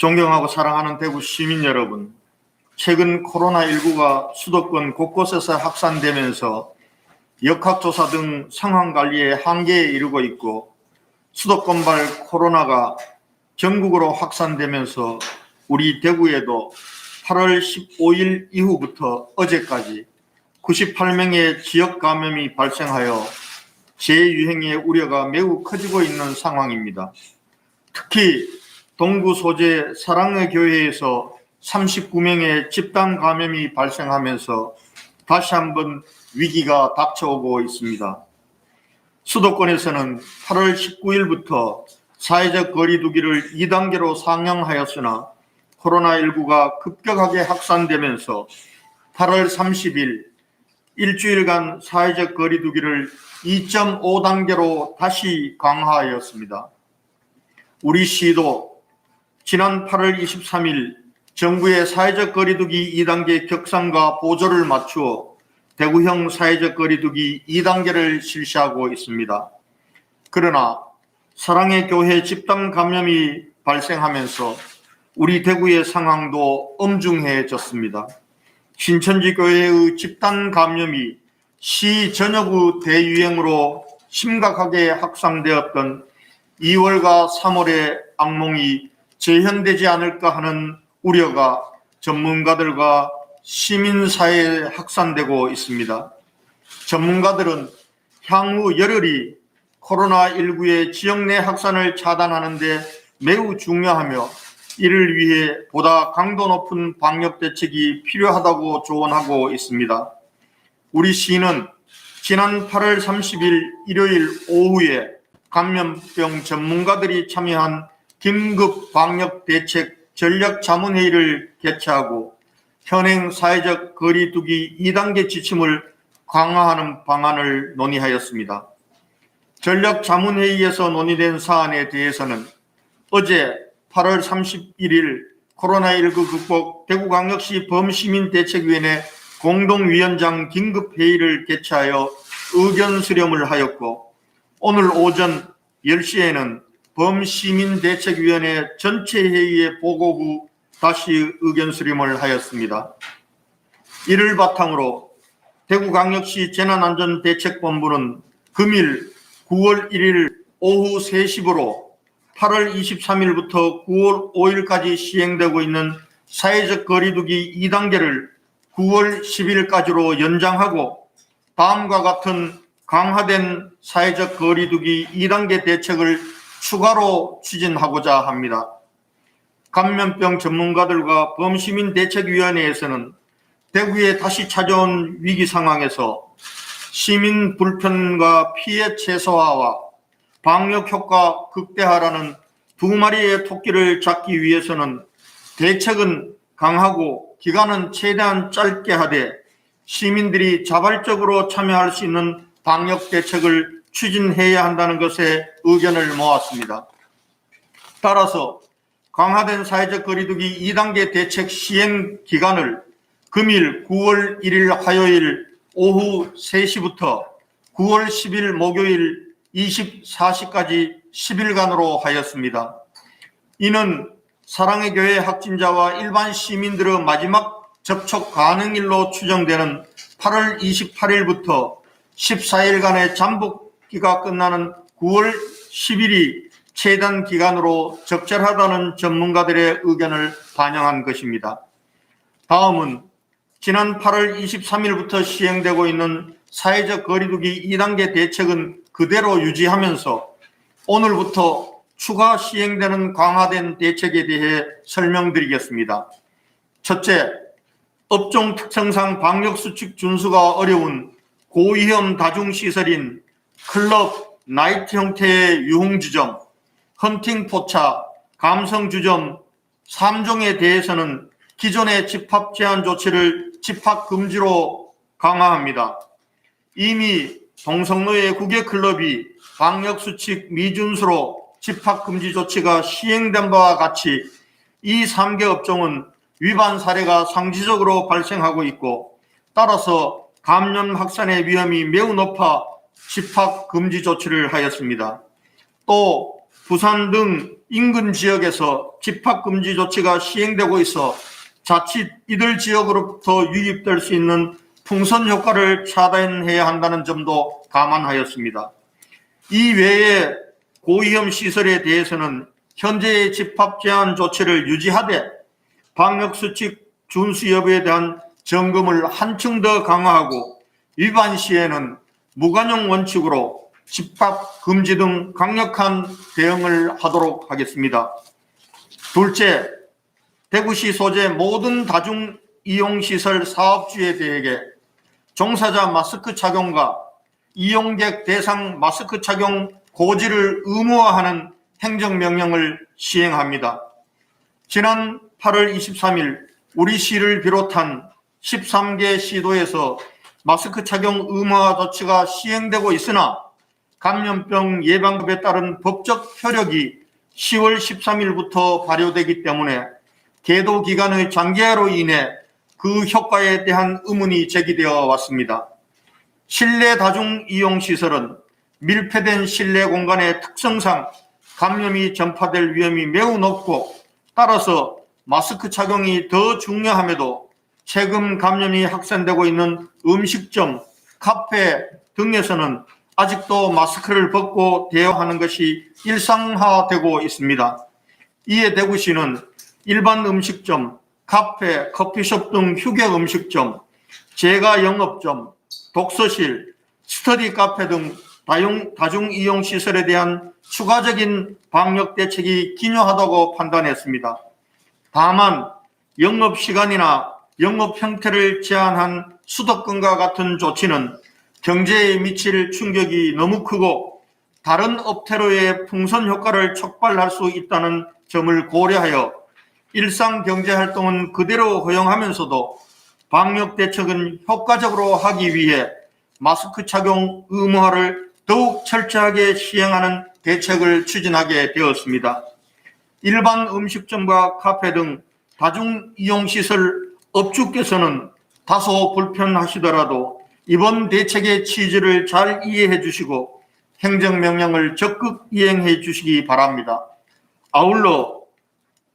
존경하고 사랑하는 대구 시민 여러분, 최근 코로나19가 수도권 곳곳에서 확산되면서 역학조사 등 상황관리에 한계에 이르고 있고, 수도권발 코로나가 전국으로 확산되면서 우리 대구에도 8월 15일 이후부터 어제까지 98명의 지역 감염이 발생하여 재유행의 우려가 매우 커지고 있는 상황입니다. 특히 동구 소재 사랑의 교회에서 39명의 집단 감염이 발생하면서 다시 한번 위기가 닥쳐오고 있습니다. 수도권에서는 8월 19일부터 사회적 거리 두기를 2단계로 상향하였으나 코로나19가 급격하게 확산되면서 8월 30일 일주일간 사회적 거리 두기를 2.5단계로 다시 강화하였습니다. 우리 시도 지난 8월 23일 정부의 사회적 거리두기 2단계 격상과 보조를 맞추어 대구형 사회적 거리두기 2단계를 실시하고 있습니다. 그러나 사랑의 교회 집단 감염이 발생하면서 우리 대구의 상황도 엄중해졌습니다. 신천지 교회의 집단 감염이 시 전역의 대유행으로 심각하게 확산되었던 2월과 3월의 악몽이 재현되지 않을까 하는 우려가 전문가들과 시민사회에 확산되고 있습니다. 전문가들은 향후 열흘이 코로나19의 지역 내 확산을 차단하는 데 매우 중요하며 이를 위해 보다 강도 높은 방역 대책이 필요하다고 조언하고 있습니다. 우리 시는 지난 8월 30일 일요일 오후에 감염병 전문가들이 참여한 긴급 방역 대책 전략 자문회의를 개최하고 현행 사회적 거리 두기 2단계 지침을 강화하는 방안을 논의하였습니다. 전략 자문회의에서 논의된 사안에 대해서는 어제 8월 31일 코로나19 극복 대구광역시 범시민대책위원회 공동위원장 긴급회의를 개최하여 의견 수렴을 하였고, 오늘 오전 10시에는 범시민대책위원회 전체 회의에 보고 후 다시 의견 수렴을 하였습니다. 이를 바탕으로 대구광역시 재난안전대책본부는 금일 9월 1일 오후 3시부로 8월 23일부터 9월 5일까지 시행되고 있는 사회적 거리두기 2단계를 9월 10일까지로 연장하고 다음과 같은 강화된 사회적 거리두기 2단계 대책을 추가로 추진하고자 합니다. 감염병 전문가들과 범시민대책위원회에서는 대구에 다시 찾아온 위기 상황에서 시민 불편과 피해 최소화와 방역 효과 극대화라는 두 마리의 토끼를 잡기 위해서는 대책은 강하고 기간은 최대한 짧게 하되 시민들이 자발적으로 참여할 수 있는 방역 대책을 추진해야 한다는 것에 의견을 모았습니다. 따라서 강화된 사회적 거리두기 2단계 대책 시행 기간을 금일 9월 1일 화요일 오후 3시부터 9월 10일 목요일 24시까지 10일간으로 하였습니다. 이는 사랑의 교회 확진자와 일반 시민들의 마지막 접촉 가능일로 추정되는 8월 28일부터 14일간의 잠복기가 끝나는 9월 10일이 최단 기간으로 적절하다는 전문가들의 의견을 반영한 것입니다. 다음은 지난 8월 23일부터 시행되고 있는 사회적 거리두기 2단계 대책은 그대로 유지하면서 오늘부터 추가 시행되는 강화된 대책에 대해 설명드리겠습니다. 첫째, 업종 특성상 방역수칙 준수가 어려운 고위험 다중시설인 클럽, 나이트 형태의 유흥주점, 헌팅포차, 감성주점 3종에 대해서는 기존의 집합 제한 조치를 집합 금지로 강화합니다. 이미 동성로의 국외클럽이 방역수칙 미준수로 집합금지 조치가 시행된 바와 같이 이 3개 업종은 위반 사례가 상시적으로 발생하고 있고, 따라서 감염 확산의 위험이 매우 높아 집합금지 조치를 하였습니다. 또 부산 등 인근 지역에서 집합금지 조치가 시행되고 있어 자칫 이들 지역으로부터 유입될 수 있는 풍선 효과를 차단해야 한다는 점도 감안하였습니다. 이 외에 고위험 시설에 대해서는 현재의 집합 제한 조치를 유지하되 방역수칙 준수 여부에 대한 점검을 한층 더 강화하고 위반 시에는 무관용 원칙으로 집합 금지 등 강력한 대응을 하도록 하겠습니다. 둘째, 대구시 소재 모든 다중이용시설 사업주에 대해 종사자 마스크 착용과 이용객 대상 마스크 착용 고지를 의무화하는 행정명령을 시행합니다. 지난 8월 23일 우리 시를 비롯한 13개 시도에서 마스크 착용 의무화 조치가 시행되고 있으나 감염병 예방법에 따른 법적 효력이 10월 13일부터 발효되기 때문에 계도 기간의 장기화로 인해 그 효과에 대한 의문이 제기되어 왔습니다. 실내 다중이용시설은 밀폐된 실내 공간의 특성상 감염이 전파될 위험이 매우 높고 따라서 마스크 착용이 더 중요함에도 최근 감염이 확산되고 있는 음식점, 카페 등에서는 아직도 마스크를 벗고 대여하는 것이 일상화되고 있습니다. 이에 대구시는 일반 음식점, 카페, 커피숍 등 휴게 음식점, 제과 영업점, 독서실, 스터디 카페 등 다중이용시설에 대한 추가적인 방역 대책이 기요하다고 판단했습니다. 다만 영업시간이나 영업 형태를 제한한 수도권과 같은 조치는 경제에 미칠 충격이 너무 크고 다른 업태로의 풍선 효과를 촉발할 수 있다는 점을 고려하여 일상 경제활동은 그대로 허용하면서도 방역 대책은 효과적으로 하기 위해 마스크 착용 의무화를 더욱 철저하게 시행하는 대책을 추진하게 되었습니다. 일반 음식점과 카페 등 다중이용시설 업주께서는 다소 불편하시더라도 이번 대책의 취지를 잘 이해해 주시고 행정명령을 적극 이행해 주시기 바랍니다. 아울러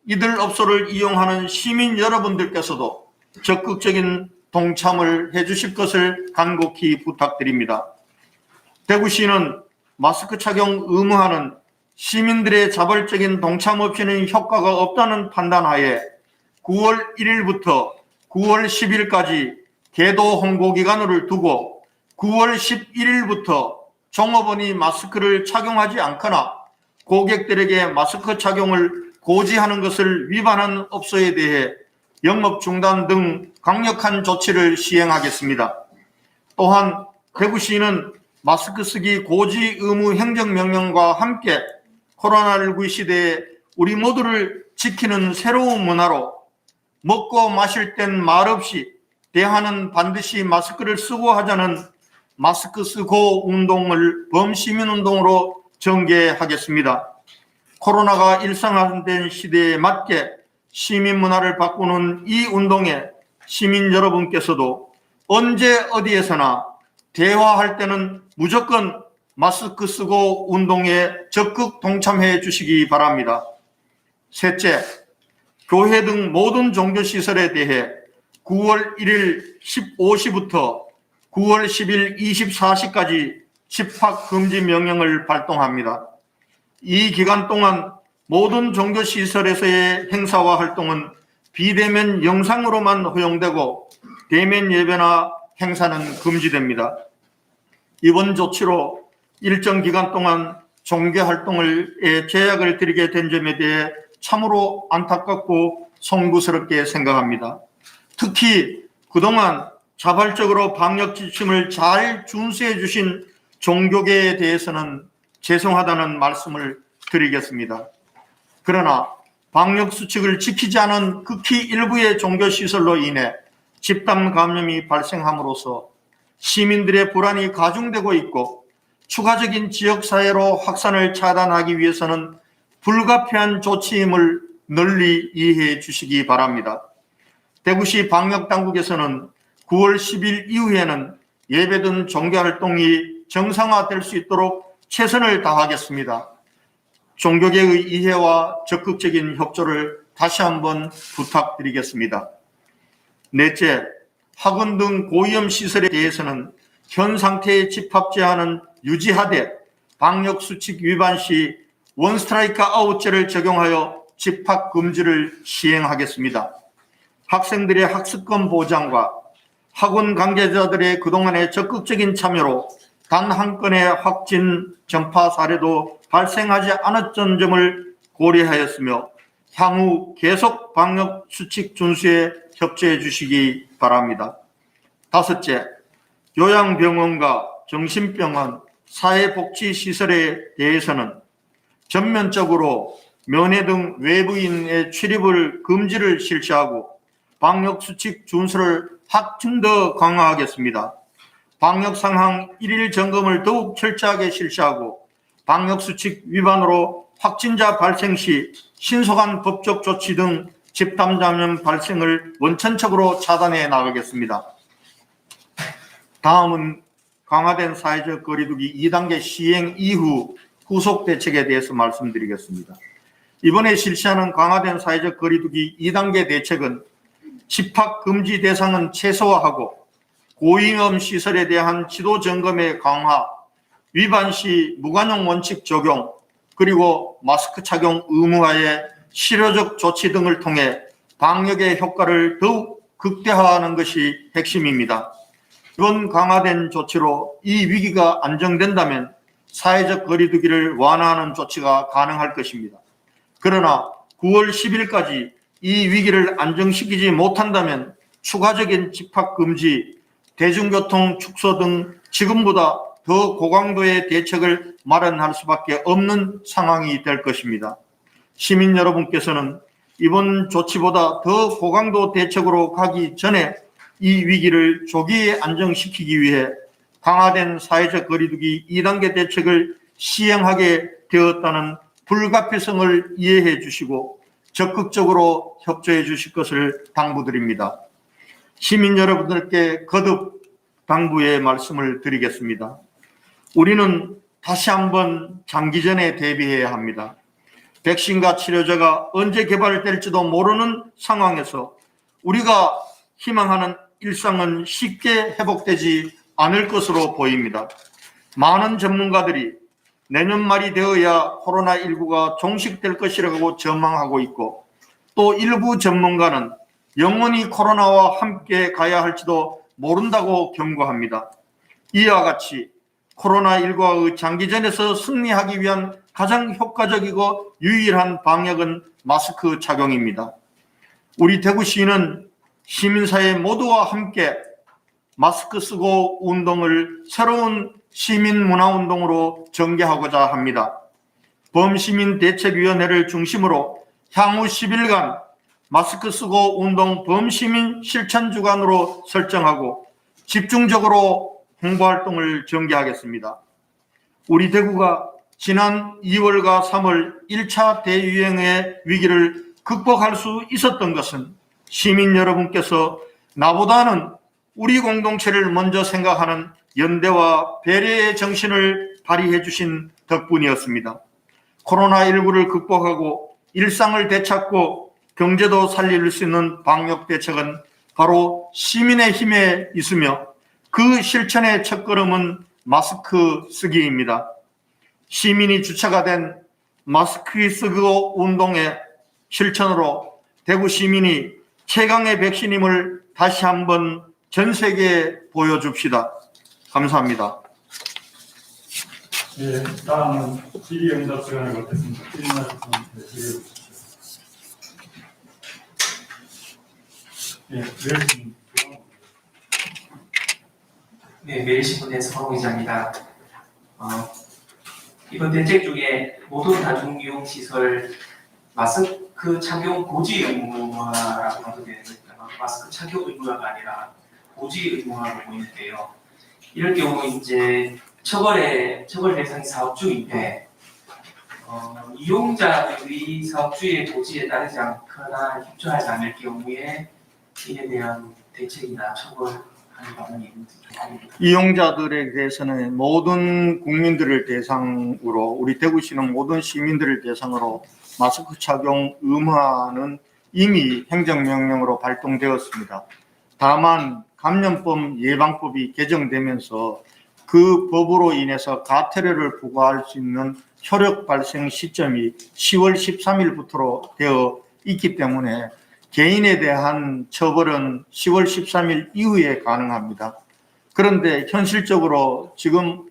이들 업소를 이용하는 시민 여러분들께서도 적극적인 동참을 해 주실 것을 간곡히 부탁드립니다. 대구시는 마스크 착용 의무화는 시민들의 자발적인 동참 없이는 효과가 없다는 판단하에 9월 1일부터 9월 10일까지 계도 홍보 기간을 두고 9월 11일부터 종업원이 마스크를 착용하지 않거나 고객들에게 마스크 착용을 고지하는 것을 위반한 업소에 대해 영업 중단 등 강력한 조치를 시행하겠습니다. 또한 대구시는 마스크 쓰기 고지 의무 행정명령과 함께 코로나19 시대에 우리 모두를 지키는 새로운 문화로 먹고 마실 땐 말없이 대화는 반드시 마스크를 쓰고 하자는 마스크 쓰고 운동을 범시민운동으로 전개하겠습니다. 코로나가 일상화된 시대에 맞게 시민 문화를 바꾸는 이 운동에 시민 여러분께서도 언제 어디에서나 대화할 때는 무조건 마스크 쓰고 운동에 적극 동참해 주시기 바랍니다. 셋째, 교회 등 모든 종교시설에 대해 9월 1일 15시부터 9월 10일 24시까지 집합금지 명령을 발동합니다. 이 기간 동안 모든 종교시설에서의 행사와 활동은 비대면 영상으로만 허용되고 대면 예배나 행사는 금지됩니다. 이번 조치로 일정 기간 동안 종교활동에 제약을 드리게 된 점에 대해 참으로 안타깝고 송구스럽게 생각합니다. 특히 그동안 자발적으로 방역 지침을 잘 준수해 주신 종교계에 대해서는 죄송하다는 말씀을 드리겠습니다. 그러나 방역 수칙을 지키지 않은 극히 일부의 종교시설로 인해 집단 감염이 발생함으로써 시민들의 불안이 가중되고 있고 추가적인 지역사회로 확산을 차단하기 위해서는 불가피한 조치임을 널리 이해해 주시기 바랍니다. 대구시 방역당국에서는 9월 10일 이후에는 예배 등 종교활동이 정상화될 수 있도록 최선을 다하겠습니다. 종교계의 이해와 적극적인 협조를 다시 한번 부탁드리겠습니다. 넷째, 학원 등 고위험 시설에 대해서는 현 상태의 집합 제한은 유지하되 방역수칙 위반 시 원스트라이크 아웃제를 적용하여 집합 금지를 시행하겠습니다. 학생들의 학습권 보장과 학원 관계자들의 그동안의 적극적인 참여로 단 한 건의 확진 전파 사례도 발생하지 않았던 점을 고려하였으며 향후 계속 방역 수칙 준수에 협조해 주시기 바랍니다. 다섯째, 요양병원과 정신병원, 사회복지시설에 대해서는 전면적으로 면회 등 외부인의 출입을 금지를 실시하고 방역수칙 준수를 한층 더 강화하겠습니다. 방역상황 1일 점검을 더욱 철저하게 실시하고 방역수칙 위반으로 확진자 발생 시 신속한 법적 조치 등 집단 감염 발생을 원천적으로 차단해 나가겠습니다. 다음은 강화된 사회적 거리두기 2단계 시행 이후 후속 대책에 대해서 말씀드리겠습니다. 이번에 실시하는 강화된 사회적 거리두기 2단계 대책은 집합 금지 대상은 최소화하고 고위험 시설에 대한 지도 점검의 강화, 위반 시 무관용 원칙 적용, 그리고 마스크 착용 의무화의 실효적 조치 등을 통해 방역의 효과를 더욱 극대화하는 것이 핵심입니다. 이번 강화된 조치로 이 위기가 안정된다면 사회적 거리두기를 완화하는 조치가 가능할 것입니다. 그러나 9월 10일까지 이 위기를 안정시키지 못한다면 추가적인 집합 금지, 대중교통 축소 등 지금보다 더 고강도의 대책을 마련할 수밖에 없는 상황이 될 것입니다. 시민 여러분께서는 이번 조치보다 더 고강도 대책으로 가기 전에 이 위기를 조기에 안정시키기 위해 강화된 사회적 거리두기 2단계 대책을 시행하게 되었다는 불가피성을 이해해 주시고 적극적으로 협조해 주실 것을 당부드립니다. 시민 여러분들께 거듭 당부의 말씀을 드리겠습니다. 우리는 다시 한번 장기전에 대비해야 합니다. 백신과 치료제가 언제 개발될지도 모르는 상황에서 우리가 희망하는 일상은 쉽게 회복되지 않을 것으로 보입니다. 많은 전문가들이 내년 말이 되어야 코로나19가 종식될 것이라고 전망하고 있고 또 일부 전문가는 영원히 코로나와 함께 가야 할지도 모른다고 경고합니다. 이와 같이 코로나19의 장기전에서 승리하기 위한 가장 효과적이고 유일한 방역은 마스크 착용입니다. 우리 대구시는 시민사회 모두와 함께 마스크 쓰고 운동을 새로운 시민문화운동으로 전개하고자 합니다. 범시민대책위원회를 중심으로 향후 10일간 마스크 쓰고 운동 범시민 실천주간으로 설정하고 집중적으로 홍보활동을 전개하겠습니다. 우리 대구가 지난 2월과 3월 1차 대유행의 위기를 극복할 수 있었던 것은 시민 여러분께서 나보다는 우리 공동체를 먼저 생각하는 연대와 배려의 정신을 발휘해 주신 덕분이었습니다. 코로나19를 극복하고 일상을 되찾고 경제도 살릴 수 있는 방역 대책은 바로 시민의 힘에 있으며 그 실천의 첫걸음은 마스크 쓰기입니다. 시민이 주체가 된 마스크 쓰고 운동의 실천으로 대구 시민이 최강의 백신임을 다시 한번 전 세계에 보여줍시다. 감사합니다. 네, 다음은 질의응답 시간을 갖겠습니다. 질의응답 질의해 주십시오. 네, 매일신문의 서홍 기자입니다. 이번 대책 중에 모든 다중이용시설 마스크 착용 고지 의무화라고 봐도 되는데 마스크 착용 의무화가 아니라 고지 의무화로 보이는데요. 이럴 경우 이제 처벌 대상이 사업주인데 이용자들이 사업주의 고지에 따르지 않거나 협조하지 않을 경우에 이에 대한 대책이나 처벌 하는 바람이 있는지 좀 이용자들에 대해서는 모든 국민들을 대상으로 우리 대구시는 모든 시민들을 대상으로 마스크 착용 의무화는 이미 행정명령으로 발동되었습니다. 다만 감염법 예방법이 개정되면서 그 법으로 인해서 가태료를 부과할 수 있는 효력 발생 시점이 10월 13일부터로 되어 있기 때문에 개인에 대한 처벌은 10월 13일 이후에 가능합니다. 그런데 현실적으로 지금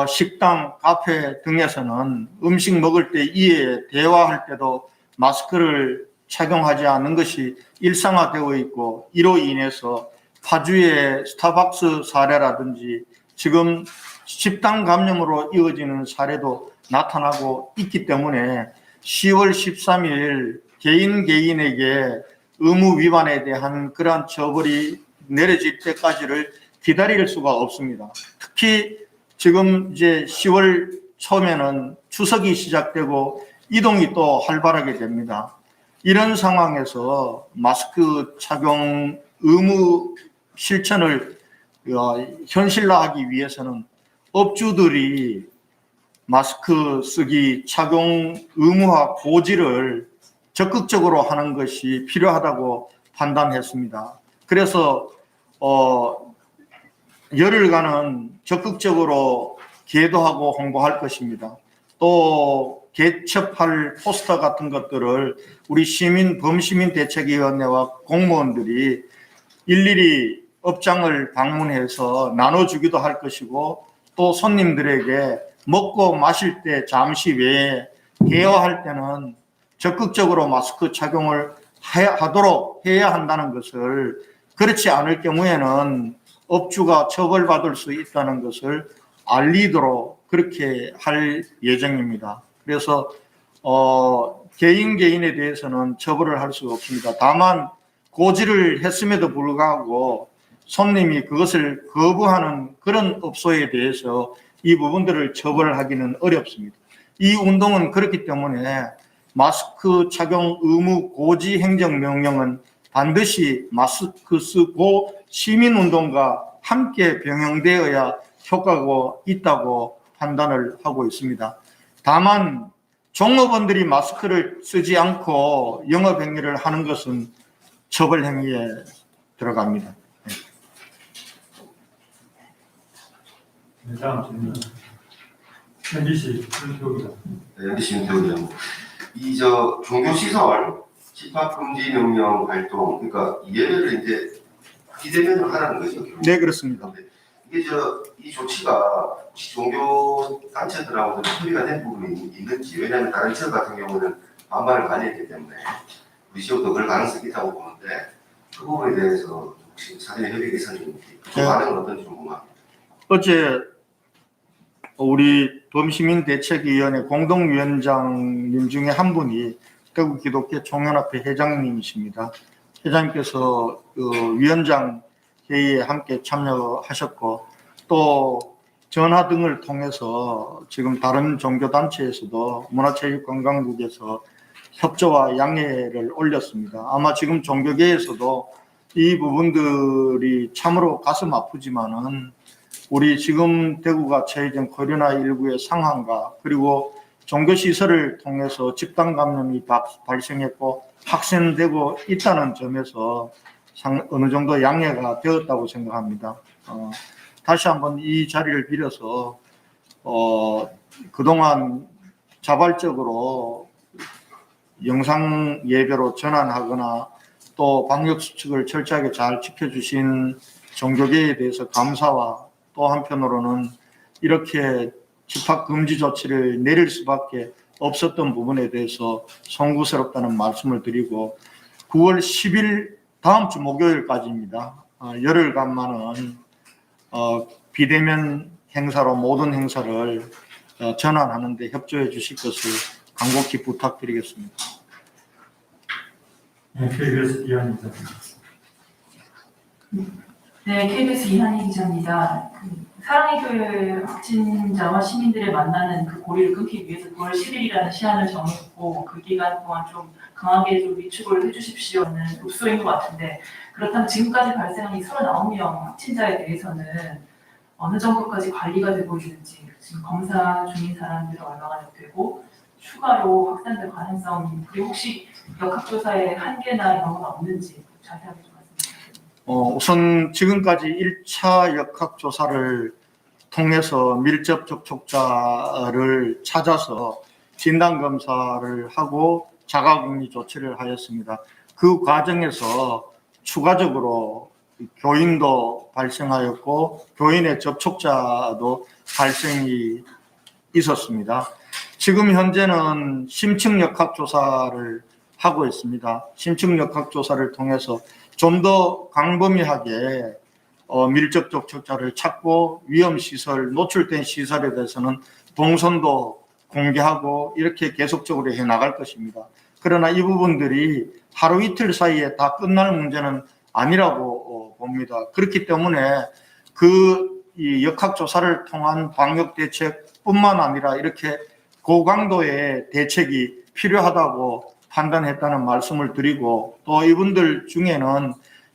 식당, 카페 등에서는 음식 먹을 때 이에 대화할 때도 마스크를 착용하지 않는 것이 일상화되어 있고 이로 인해서 파주의 스타벅스 사례라든지 지금 집단 감염으로 이어지는 사례도 나타나고 있기 때문에 10월 13일 개인에게 의무 위반에 대한 그러한 처벌이 내려질 때까지를 기다릴 수가 없습니다. 특히 지금 이제 10월 초면은 추석이 시작되고 이동이 또 활발하게 됩니다. 이런 상황에서 마스크 착용 의무 실천을 현실화하기 위해서는 업주들이 마스크 쓰기 착용 의무화 고지를 적극적으로 하는 것이 필요하다고 판단했습니다. 그래서 열흘간은 적극적으로 계도하고 홍보할 것입니다. 또 개첩할 포스터 같은 것들을 우리 범시민대책위원회와 공무원들이 일일이 업장을 방문해서 나눠주기도 할 것이고 또 손님들에게 먹고 마실 때 잠시 외에 대화할 때는 적극적으로 마스크 착용을 하도록 해야 한다는 것을, 그렇지 않을 경우에는 업주가 처벌받을 수 있다는 것을 알리도록 그렇게 할 예정입니다. 그래서 개인에 대해서는 처벌을 할 수가 없습니다. 다만 고지를 했음에도 불구하고 손님이 그것을 거부하는 그런 업소에 대해서 이 부분들을 처벌하기는 어렵습니다. 이 운동은 그렇기 때문에 마스크 착용 의무 고지 행정명령은 반드시 마스크 쓰고 시민운동과 함께 병행되어야 효과가 있다고 판단을 하고 있습니다. 다만 종업원들이 마스크를 쓰지 않고 영업행위를 하는 것은 처벌행위에 들어갑니다. 네, 다음 질문. MBC 윤표기자. 네, MBC 윤태훈이요. 종교시설 집합금지 명령 활동, 그러니까 예배를 이제 비대면으로 하라는 거죠. 결국. 네, 그렇습니다. 이게 이 조치가 혹시 종교 단체들하고도 협의가 된 부분이 있는지, 왜냐하면 다른 지역 같은 경우는 반발을 많이 했기 때문에 우리 지역도 그럴 가능성이 있다고 보는데 그 부분에 대해서 혹시 사전에 협의가 있었는지, 그 네. 반응은 어떤지 궁금합니다. 어제 우리 범시민대책위원회 공동위원장님 중에 한 분이 대구 기독교 총연합회 회장님이십니다. 회장님께서 그 위원장 회의에 함께 참여하셨고 또 전화 등을 통해서 지금 다른 종교단체에서도 문화체육관광국에서 협조와 양해를 올렸습니다. 아마 지금 종교계에서도 이 부분들이 참으로 가슴 아프지만은 우리 지금 대구가 처해진 코로나19의 상황과 그리고 종교시설을 통해서 집단 감염이 발생했고 확산되고 있다는 점에서 어느 정도 양해가 되었다고 생각합니다. 다시 한번 이 자리를 빌어서 그동안 자발적으로 영상 예배로 전환하거나 또 방역수칙을 철저하게 잘 지켜주신 종교계에 대해서 감사와 또 한편으로는 이렇게 집합금지 조치를 내릴 수밖에 없었던 부분에 대해서 송구스럽다는 말씀을 드리고 9월 10일 다음 주 목요일까지입니다. 열흘간만은 비대면 행사로 모든 행사를 전환하는 데 협조해 주실 것을 간곡히 부탁드리겠습니다. 네, KBS 이한입니다. 네, KBS 이한희 기자입니다. 사랑의 교회 확진자와 시민들을 만나는 그 고리를 끊기 위해서 9월 10일이라는 시한을 정했고 그 기간 동안 좀 강하게 좀 위축을 해주십시오는 읍소인 것 같은데 그렇다면 지금까지 발생한 이 39명 확진자에 대해서는 어느 정도까지 관리가 되고 있는지 지금 검사 중인 사람들이 얼마나 되고 추가로 확산될 가능성 그리고 혹시 역학조사의 한계나 이런 건 없는지 자세하게 좀 말씀해 주세요. 우선 지금까지 1차 역학조사를 통해서 밀접 접촉자를 찾아서 진단검사를 하고 자가격리 조치를 하였습니다. 그 과정에서 추가적으로 교인도 발생하였고 교인의 접촉자도 발생이 있었습니다. 지금 현재는 심층 역학조사를 하고 있습니다. 심층 역학조사를 통해서 좀 더 광범위하게 밀접 접촉자를 찾고 위험시설, 노출된 시설에 대해서는 동선도 공개하고 이렇게 계속적으로 해나갈 것입니다. 그러나 이 부분들이 하루 이틀 사이에 다 끝날 문제는 아니라고 봅니다. 그렇기 때문에 이 역학조사를 통한 방역대책뿐만 아니라 이렇게 고강도의 대책이 필요하다고 판단했다는 말씀을 드리고 또 이분들 중에는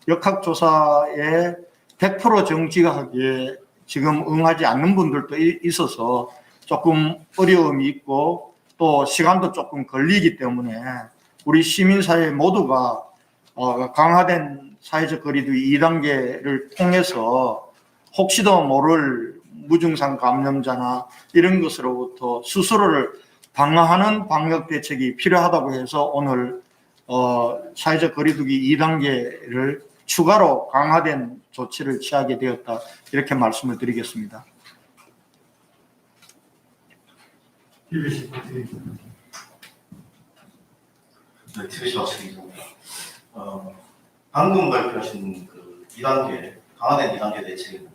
역학조사에 100% 정직하게 지금 응하지 않는 분들도 있어서 조금 어려움이 있고 또 시간도 조금 걸리기 때문에 우리 시민사회 모두가 강화된 사회적 거리두기 2단계를 통해서 혹시도 모를 무증상 감염자나 이런 것으로부터 스스로를 방어하는 방역 대책이 필요하다고 해서 오늘 사회적 거리두기 2단계를 추가로 강화된 조치를 취하게 되었다 이렇게 말씀을 드리겠습니다. TBC 네, TBC 박수기입니다. 방금 발표하신 그 2단계, 강화된 2단계 대책은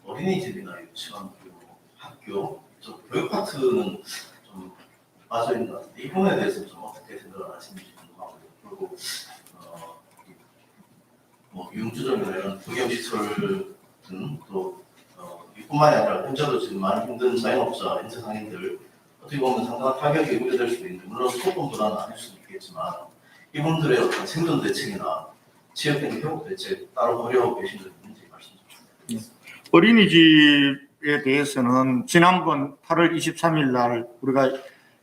어린이집이나 유치원, 그리고 학교, 교육 파트는 좀 빠져있는 것 같은데 이 부분에 대해서 좀 어떻게 생각을 하시는지 궁금하고요. 그리고 유흥주점이나 이런 교육시설 등 또 이뿐만이 아니라 현재도 지금 많이 힘든 자영업자, 현재 상인들 어떻게 보면 상당한 타격이 우려될 수도 있는데 물론 소금보다는 아닐 수도 있겠지만 이분들의 어떤 생존 대책이나 지역경제 회복 대책 따로 고려하고 계신 적 있는지 말씀 좀 부탁드립니다. 어린이집에 대해서는 지난번 8월 23일 날 우리가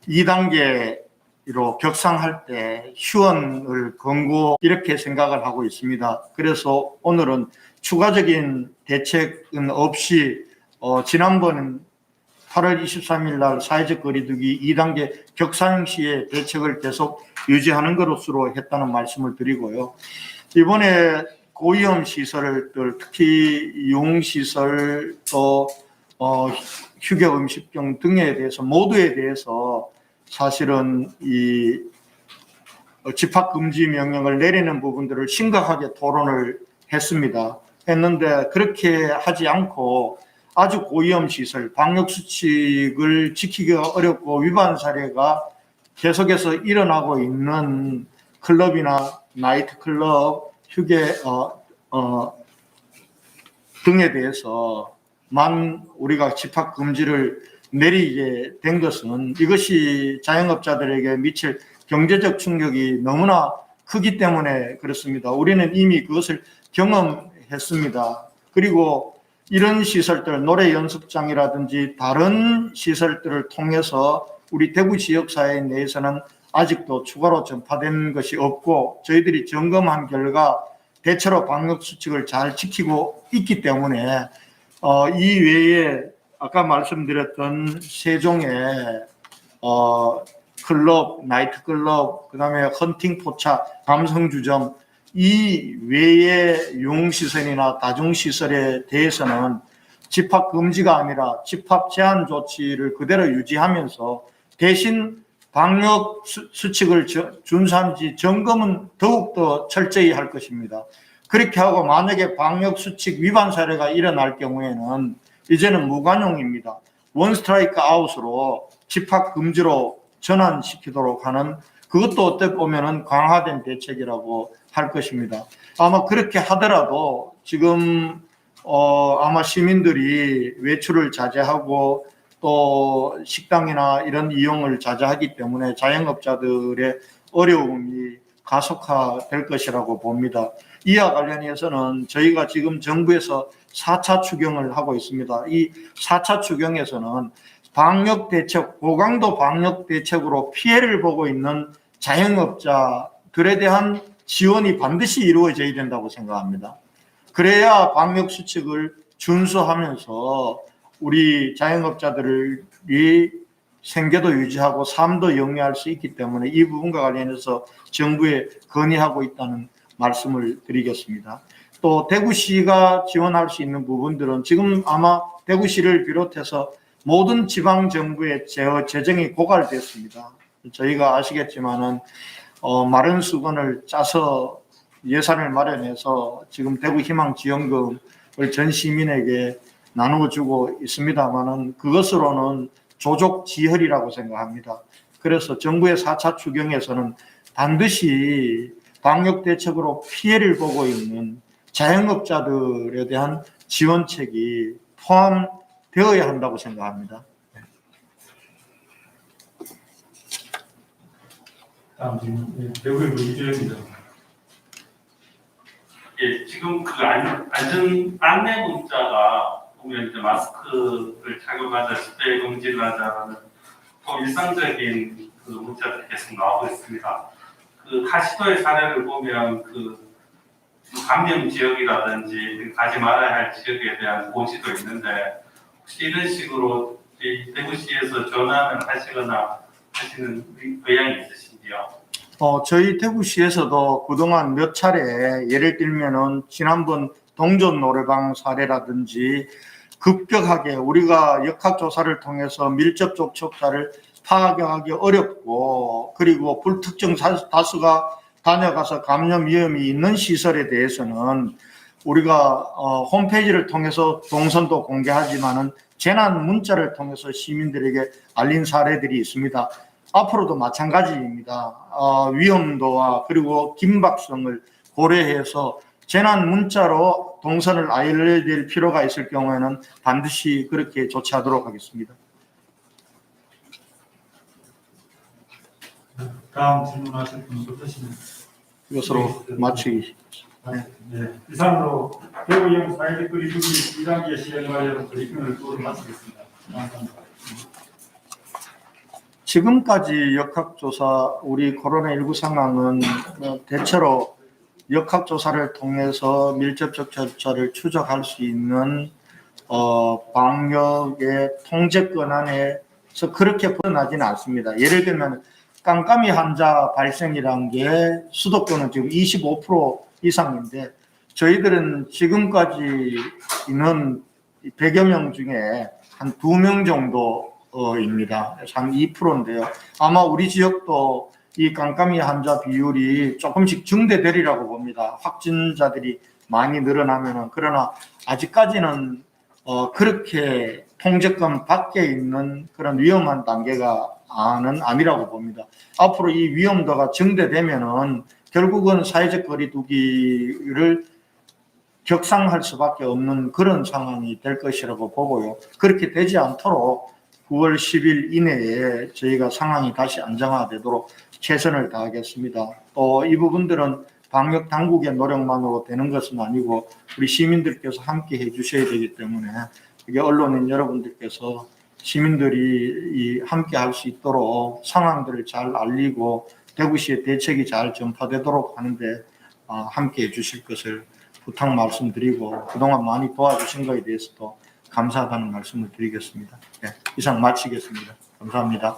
2단계로 격상할 때 휴원을 권고 이렇게 생각을 하고 있습니다. 그래서 오늘은 추가적인 대책은 없이 지난번 8월 23일 날 사회적 거리두기 2단계 격상 시의 대책을 계속 유지하는 것으로 했다는 말씀을 드리고요. 이번에 고위험 시설들, 특히 유흥시설 또 휴게 음식점 등에 대해서 모두에 대해서 사실은 이 집합 금지 명령을 내리는 부분들을 심각하게 토론을 했는데 그렇게 하지 않고 아주 고위험 시설, 방역 수칙을 지키기가 어렵고 위반 사례가 계속해서 일어나고 있는 클럽이나 나이트 클럽, 휴게 등에 대해서만 우리가 집합 금지를 내리게 된 것은 이것이 자영업자들에게 미칠 경제적 충격이 너무나 크기 때문에 그렇습니다. 우리는 이미 그것을 경험했습니다. 그리고 이런 시설들, 노래 연습장이라든지 다른 시설들을 통해서 우리 대구 지역사회 내에서는 아직도 추가로 전파된 것이 없고 저희들이 점검한 결과 대체로 방역수칙을 잘 지키고 있기 때문에 이 외에 아까 말씀드렸던 세종의 클럽, 나이트클럽, 그 다음에 헌팅포차, 감성주점 이 외의 유흥시설이나 다중시설에 대해서는 집합금지가 아니라 집합 제한 조치를 그대로 유지하면서 대신 방역 수칙을 준수한지 점검은 더욱더 철저히 할 것입니다. 그렇게 하고 만약에 방역 수칙 위반 사례가 일어날 경우에는 이제는 무관용입니다. 원 스트라이크 아웃으로 집합 금지로 전환시키도록 하는 그것도 어떻게 보면은 강화된 대책이라고 할 것입니다. 아마 그렇게 하더라도 지금 아마 시민들이 외출을 자제하고 또 식당이나 이런 이용을 자제하기 때문에 자영업자들의 어려움이 가속화될 것이라고 봅니다. 이와 관련해서는 저희가 지금 정부에서 4차 추경을 하고 있습니다. 이 4차 추경에서는 방역대책, 고강도 방역대책으로 피해를 보고 있는 자영업자들에 대한 지원이 반드시 이루어져야 된다고 생각합니다. 그래야 방역수칙을 준수하면서 우리 자영업자들이 생계도 유지하고 삶도 영위할 수 있기 때문에 이 부분과 관련해서 정부에 건의하고 있다는 말씀을 드리겠습니다. 또 대구시가 지원할 수 있는 부분들은 지금 아마 대구시를 비롯해서 모든 지방정부의 재정이 고갈됐습니다. 저희가 아시겠지만은 마른 수건을 짜서 예산을 마련해서 지금 대구희망지원금을 전 시민에게 나누어주고 있습니다만은 그것으로는 조족지혈이라고 생각합니다. 그래서 정부의 4차 추경에서는 반드시 방역대책으로 피해를 보고 있는 자영업자들에 대한 지원책이 포함되어야 한다고 생각합니다. 다음 질문, 대구의 이주영입니다. 예, 지금 그 안내 문자가 보면 이제 마스크를 착용하자, 집회 금지를 하자라는 더 일상적인 그 문자들이 계속 나오고 있습니다. 그 하시도의 사례를 보면 그 감염 지역이라든지 가지 말아야 할 지역에 대한 고지도 있는데 혹시 이런 식으로 대구시에서 전환을 하시거나 하시는 의향이 있으신지요? 저희 대구시에서도 그동안 몇 차례 예를 들면은 지난번 동전 노래방 사례라든지 급격하게 우리가 역학조사를 통해서 밀접 접촉자를 파악하기 어렵고 그리고 불특정 다수가 다녀가서 감염 위험이 있는 시설에 대해서는 우리가 홈페이지를 통해서 동선도 공개하지만은 재난 문자를 통해서 시민들에게 알린 사례들이 있습니다. 앞으로도 마찬가지입니다. 위험도와 그리고 긴박성을 고려해서 재난 문자로 동선을 알려드릴 필요가 있을 경우에는 반드시 그렇게 조치하도록 하겠습니다. 다음 질문하실 분 어떠십니까? 이것으로 마치기. 네. 이상으로 대구형 사회적 거리두기 2단계 시행 관련 브리핑을 또 마치겠습니다. 감사합니다. 지금까지 역학조사 우리 코로나19 상황은 대체로 역학조사를 통해서 밀접접촉자를 추적할 수 있는 방역의 통제권 안에서 그렇게 벗어나지는 않습니다. 예를 들면 깜깜이 환자 발생이란 게 수도권은 지금 25% 이상인데 저희들은 지금까지 있는 100여 명 중에 한 2명 정도입니다. 한 2%인데요. 아마 우리 지역도 이 깜깜이 환자 비율이 조금씩 증대되리라고 봅니다. 확진자들이 많이 늘어나면은. 그러나 아직까지는 그렇게 통제권 밖에 있는 그런 위험한 단계가 아니라고 봅니다. 앞으로 이 위험도가 증대되면은 결국은 사회적 거리두기를 격상할 수밖에 없는 그런 상황이 될 것이라고 보고요. 그렇게 되지 않도록 9월 10일 이내에 저희가 상황이 다시 안정화되도록 최선을 다하겠습니다. 또 이 부분들은 방역 당국의 노력만으로 되는 것은 아니고 우리 시민들께서 함께 해주셔야 되기 때문에 이게 언론인 여러분들께서 시민들이 함께 할 수 있도록 상황들을 잘 알리고 대구시의 대책이 잘 전파되도록 하는데 함께 해주실 것을 부탁 말씀드리고 그동안 많이 도와주신 것에 대해서도 감사하다는 말씀을 드리겠습니다. 네, 이상 마치겠습니다. 감사합니다.